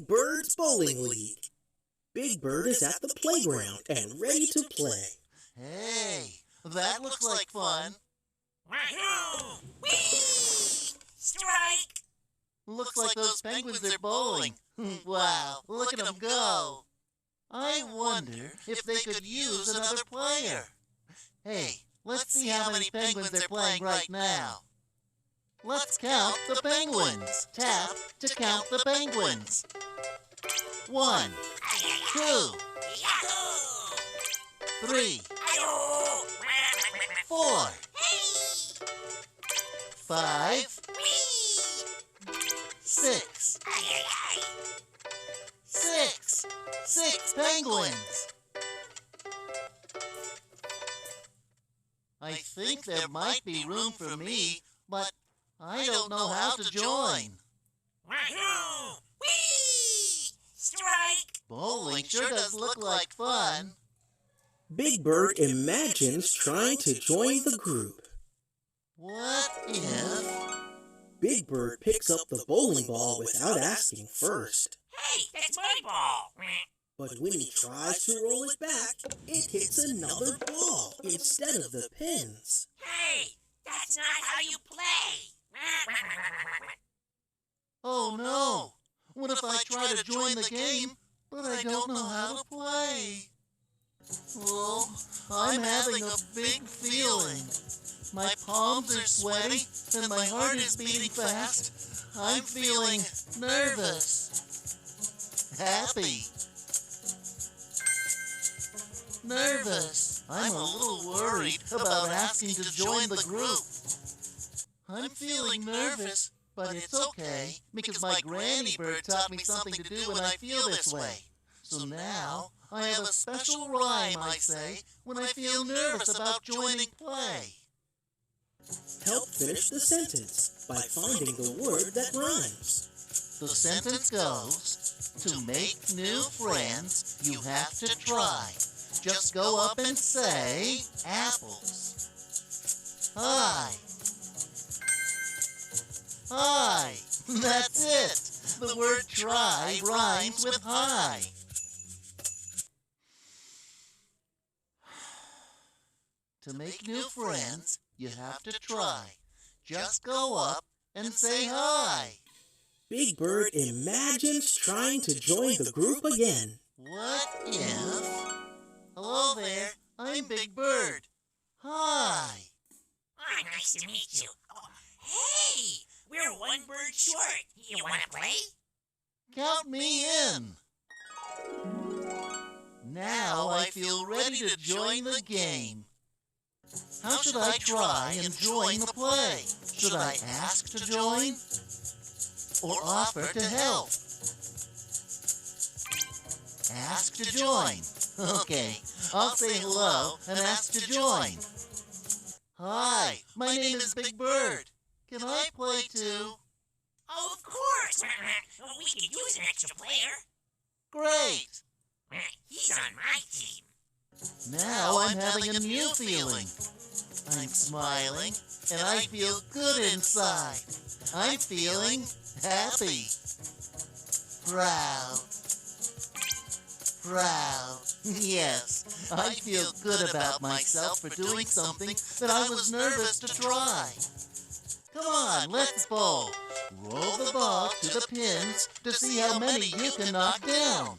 Bird's Bowling League. Big Bird is at the playground and ready to play. Hey, that looks like fun. Wahoo! Whee! Strike! Looks like those penguins are bowling. Wow, look at them go. I wonder if they could use another player. Hey, let's see how many penguins they're playing right now. Let's count the penguins. Tap to count the penguins. 1, 2, Yahoo! 3, Ayoo! 4, Hey! 5, Whee! 6. Ay, ay, ay. 6 penguins. I think there might be room for me, but I don't know how to join. Wahoo! Whee! Strike! Bowling sure does look like fun. Big Bird imagines trying to join the group. What if... Big Bird picks up the bowling ball without asking first. Hey, that's my ball! But when he tries to roll it back, it hits another ball instead of the pins. Hey, that's not how you play! Oh no! What if I try to join the game, but I don't know how to play? Oh, I'm having a big feeling. My palms are sweaty and my heart is beating fast. I'm feeling nervous. Happy. Nervous. I'm a little worried about asking to join the group. I'm feeling nervous, but it's okay, because my Granny Bird taught me something to do when I feel this way. So now, I have a special rhyme I say when I feel nervous about joining play. Help finish the sentence by finding the word that rhymes. The sentence goes, to make new friends, you have to try. Just go up and say, apples. Hi. Hi. That's it. The word try rhymes with hi. To make new friends, you have to try. Just go up and say hi. Big Bird imagines trying to join the group again. What if... Hello there, I'm Big Bird. Hi. Oh, nice to meet you. Oh, hey, we're one bird short. You want to play? Count me in. Now I feel ready to join the game. How should I try and join the play? Should I ask to join? Or offer to help? Ask to join. Okay, I'll say hello and ask to join. Hi, my name is Big Bird. Can I play too? Oh, of course. We could use an extra player. Great. He's on my team. Now I'm having a new feeling. I'm smiling and I feel good inside. I'm feeling happy. Proud. Proud. Yes, I feel good about myself for doing something that I was nervous to try. Come on, let's bowl. Roll the ball to the pins to see how many you can knock down.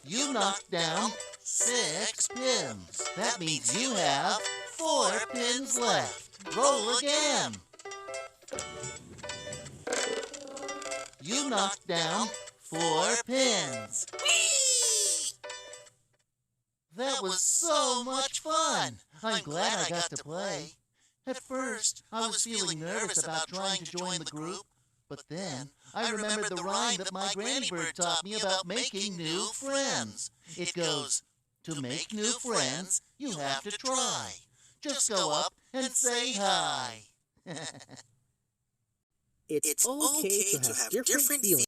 You knocked down 6 pins. That means you have 4 pins left. Roll again. You knocked down 4 pins. Whee! That was so much fun. I'm glad I got to play. At first, I was feeling nervous about trying to join the group, but then I remembered the rhyme that my Granny Bird taught me about making new friends. It goes, to make new friends, you have to try. Just go up and say hi. It's okay to have different feelings.